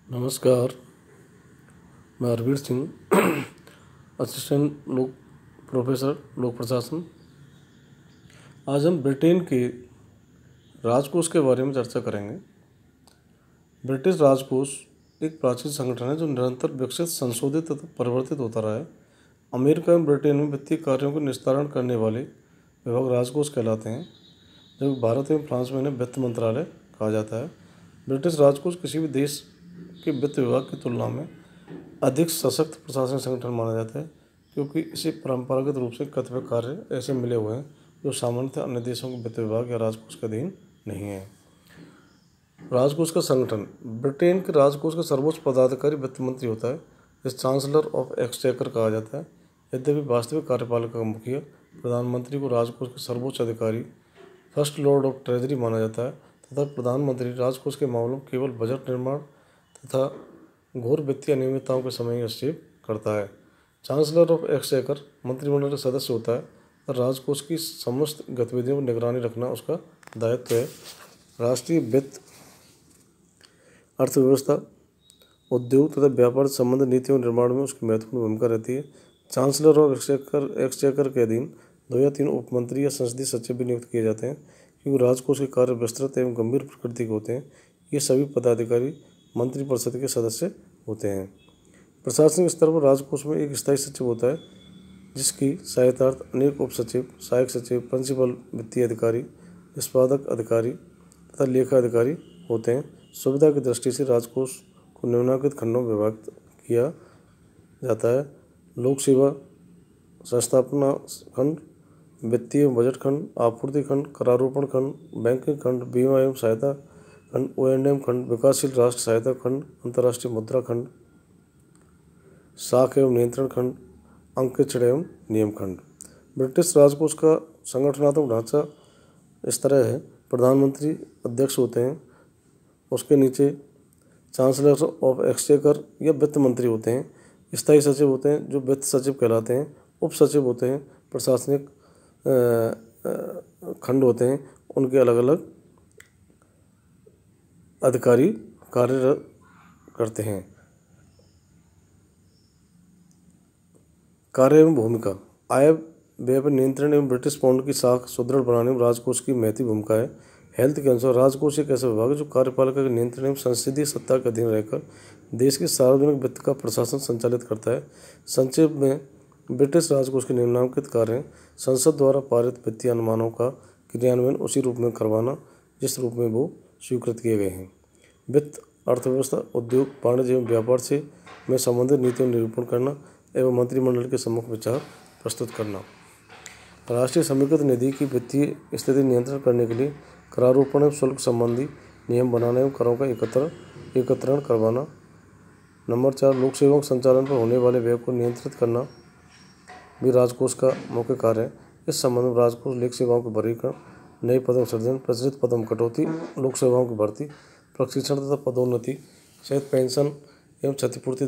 नमस्कार। मैं हरवीर सिंह, असिस्टेंट लोक प्रोफेसर लोक प्रशासन। आज हम ब्रिटेन के राजकोष के बारे में चर्चा करेंगे। ब्रिटिश राजकोष एक प्राचीन संगठन है जो निरंतर विकसित, संशोधित तथा परिवर्तित होता रहा है। अमेरिका एवं ब्रिटेन में वित्तीय कार्यों को निस्तारण करने वाले विभाग राजकोष कहलाते हैं, जबकि भारत एवं फ्रांस में इन्हें वित्त मंत्रालय कहा जाता है। ब्रिटिश राजकोष किसी भी देश के वित्त विभाग की तुलना में अधिक सशक्त प्रशासनिक संगठन माना जाता है, क्योंकि इसे परंपरागत रूप से कतिपय कार्य ऐसे मिले हुए हैं जो सामान्यतः अन्य देशों के वित्त विभाग या राजकोष के अधीन नहीं है। राजकोष का संगठन। ब्रिटेन के राजकोष का सर्वोच्च पदाधिकारी वित्त मंत्री होता है, जिसे चांसलर ऑफ एक्सचेकर कहा जाता है। यद्यपि वास्तविक कार्यपालक का मुखिया प्रधानमंत्री को राजकोष के सर्वोच्च अधिकारी फर्स्ट लॉर्ड ऑफ ट्रेजरी माना जाता है, तथा प्रधानमंत्री राजकोष के मामलों में केवल बजट निर्माण तथा घोर वित्तीय अनियमितताओं के समय हस्तक्षेप करता है। चांसलर ऑफ एक्सचेकर मंत्रिमंडल का सदस्य होता है और राजकोष की समस्त गतिविधियों पर निगरानी रखना उसका दायित्व है। राष्ट्रीय वित्त, अर्थव्यवस्था, उद्योग तथा व्यापार संबंध नीतियों निर्माण में उसकी महत्वपूर्ण भूमिका रहती है। चांसलर ऑफ एक्सचेकर के अधीन 2 या 3 उपमंत्री या संसदीय सचिव भी नियुक्त किए जाते हैं, क्योंकि राजकोष के कार्य विस्तृत एवं गंभीर प्रकृति के होते हैं। ये सभी पदाधिकारी मंत्रिपरिषद के सदस्य होते हैं। प्रशासनिक स्तर पर राजकोष में एक स्थायी सचिव होता है, जिसकी सहायतार्थ अनेक उप सचिव, सहायक सचिव, प्रिंसिपल वित्तीय अधिकारी, निष्पादक अधिकारी तथा लेखा अधिकारी होते हैं। सुविधा की दृष्टि से राजकोष को निम्नलिखित खंडों में विभाजित किया जाता है: लोक सेवा संस्थापना खंड, वित्तीय एवं बजट खंड, आपूर्ति खंड, करारोपण खंड, बैंकिंग खंड, बीमा एवं सहायता खंड, O&M खंड, विकासशील राष्ट्र सहायता खंड, अंतर्राष्ट्रीय मुद्रा खंड, साख एवं नियंत्रण खंड, अंकेक्षण एवं नियम खंड। ब्रिटिश राजकोष का संगठनात्मक ढांचा इस तरह है: प्रधानमंत्री अध्यक्ष होते हैं, उसके नीचे चांसलर ऑफ एक्सचेकर या वित्त मंत्री होते हैं, स्थायी सचिव होते हैं जो वित्त सचिव कहलाते हैं, उप सचिव होते हैं, प्रशासनिक खंड होते हैं, उनके अलग अलग अधिकारी कार्यरत करते हैं। कार्य एवं भूमिका। आय व्यय पर नियंत्रण एवं ब्रिटिश पाउंड की साख सुदृढ़ बनाने में राजकोष की महती भूमिका है। हेल्थ के अनुसार राजकोष एक ऐसा विभाग है जो कार्यपालिका के नियंत्रण एवं संसदीय सत्ता के अधीन रहकर देश के सार्वजनिक वित्त का प्रशासन संचालित करता है। संक्षेप में ब्रिटिश राजकोष के निम्नलिखित कार्य हैं: संसद द्वारा पारित वित्तीय अनुमानों का क्रियान्वयन उसी रूप में करवाना जिस रूप में वो स्वीकृत किए गए हैं। वित्त, अर्थव्यवस्था, उद्योग, वाणिज्य एवं व्यापार से में संबंधित नीतियों निरूपण करना एवं मंत्रिमंडल के सम्मुख विचार प्रस्तुत करना। राष्ट्रीय समेकित निधि की वित्तीय स्थिति नियंत्रण करने के लिए करारोपण एवं शुल्क संबंधी नियम बनाना एवं करों का एकत्रण करवाना। नंबर 4, लोक सेवाओं के संचालन पर होने वाले व्यय को नियंत्रित करना भी राजकोष का मुख्य कार्य है। इस संबंध में राजकोष लोक सेवाओं के वर्गीकरण, नए पदों सृजन, प्रचलित पदों में कटौती, लोक सेवाओं की भर्ती, प्रशिक्षण तथा पदोन्नति सहित पेंशन एवं क्षतिपूर्ति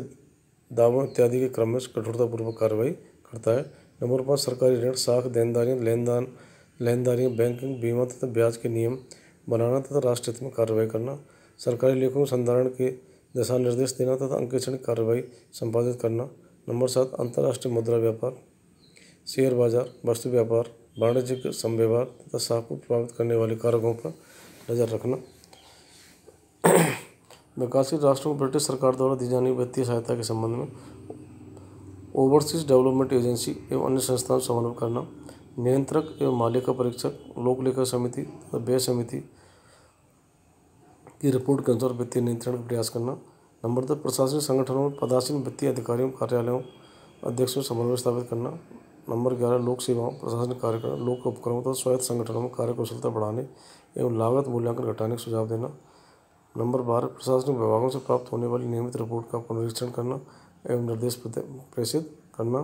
दावों इत्यादि के क्रम में कठोरतापूर्वक कार्रवाई करता है। नंबर 5, सरकारी ऋण, साख, देनदारियाँ, लेनदारियाँ, बैंकिंग, बीमा तथा ब्याज के नियम बनाना तथा राष्ट्र हित में कार्रवाई करना। सरकारी लेखों के संधारण के दिशा निर्देश देना तथा अंकेक्षणिक कार्रवाई संपादित करना। नंबर 7, अंतर्राष्ट्रीय मुद्रा व्यापार, शेयर बाजार, वस्तु व्यापार, वाणिज्यिक समव्यवहार तथा साख को प्रभावित करने वाले कारकों पर नजर रखना। विकासशील राष्ट्रों को ब्रिटिश सरकार द्वारा दी जाने वाली वित्तीय सहायता के संबंध में ओवरसीज डेवलपमेंट एजेंसी एवं अन्य संस्थाओं से समन्वय करना। नियंत्रक एवं मालिका परीक्षक, लोक लेखा समिति तथा व्यय समिति की रिपोर्ट के अनुसार वित्तीय नियंत्रण का प्रयास करना। नंबर 10, प्रशासनिक संगठनों में पदासीन वित्तीय अधिकारियों, कार्यालयों, अध्यक्षों से समन्वय स्थापित करना। नंबर 11, लोक सेवाओं, प्रशासनिक कार्यक्रम, लोक उपक्रमों तथा स्वायत्त संगठनों में कार्यकुशलता बढ़ाने एवं लागत मूल्यांकन घटाने के सुझाव देना। नंबर 12, प्रशासनिक विभागों से प्राप्त होने वाली नियमित रिपोर्ट का पुनरीक्षण करना एवं निर्देश प्रेषित करना।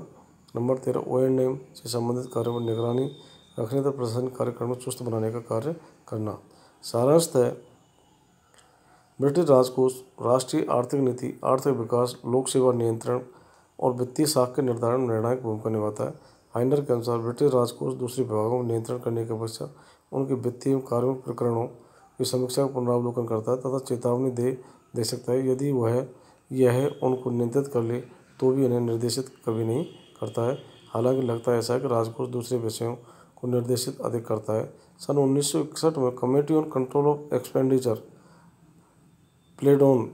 नंबर 13, O&M से संबंधित कार्यों पर निगरानी रखने तथा प्रशासनिक कार्यक्रम में चुस्त बनाने का कार्य करना। सारांशतः ब्रिटिश राजकोष राष्ट्रीय आर्थिक नीति, आर्थिक विकास, लोक सेवा नियंत्रण और वित्तीय साख के निर्धारण में निर्णायक भूमिका निभाता है। हाइंडर के अनुसार ब्रिटिश राजकोष दूसरे विभागों में नियंत्रण करने के पश्चात उनके वित्तीय कार्यों प्रकरणों की समीक्षा का पुनरावलोकन करता है तथा चेतावनी दे सकता है। यदि वह यह उनको नियंत्रित कर ले तो भी इन्हें निर्देशित कभी नहीं करता है। हालांकि लगता है ऐसा है कि राजकोष दूसरे विषयों को निर्देशित अधिक करता है। सन 1961 में committee on control of expenditure Plowden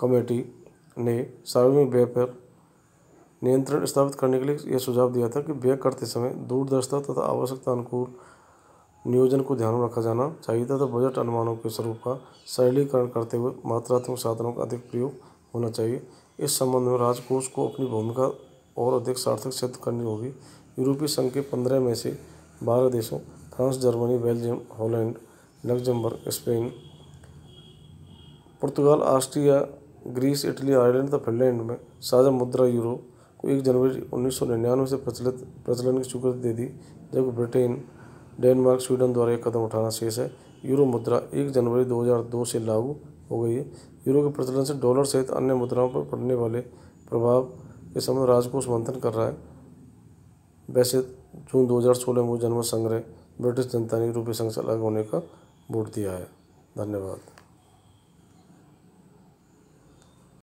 committee ने सार्वजनिक व्यय पर नियंत्रण स्थापित करने के लिए यह सुझाव दिया था कि व्यय करते समय दूरदर्शिता तथा आवश्यकता अनुकूल नियोजन को ध्यान में रखा जाना चाहिए तथा बजट अनुमानों के स्वरूप का सरलीकरण करते हुए मात्रात्मक साधनों का अधिक प्रयोग होना चाहिए। इस संबंध में राजकोष को अपनी भूमिका और अधिक सार्थक सिद्ध करनी होगी। यूरोपीय संघ के 15 में से 12 देशों France, Germany, Belgium, Holland, Luxembourg, Spain, Portugal, Austria, Greece, Italy, Ireland तथा फिनलैंड में साझा मुद्रा यूरो को 1 जनवरी 1999 से प्रचलन की स्वीकृति दे दी, जबकि ब्रिटेन, डेनमार्क, स्वीडन द्वारा एक कदम उठाना शेष है। यूरो मुद्रा 1 जनवरी 2002 से लागू हो गई है। यूरो के प्रचलन से डॉलर सहित अन्य मुद्राओं पर पड़ने वाले प्रभाव के संबंध राजकोष मंथन कर रहा है। वैसे जून 2016 में जनमत संग्रह ब्रिटिश जनता ने यूरोपीय संघ से अलग होने का वोट दिया है। धन्यवाद।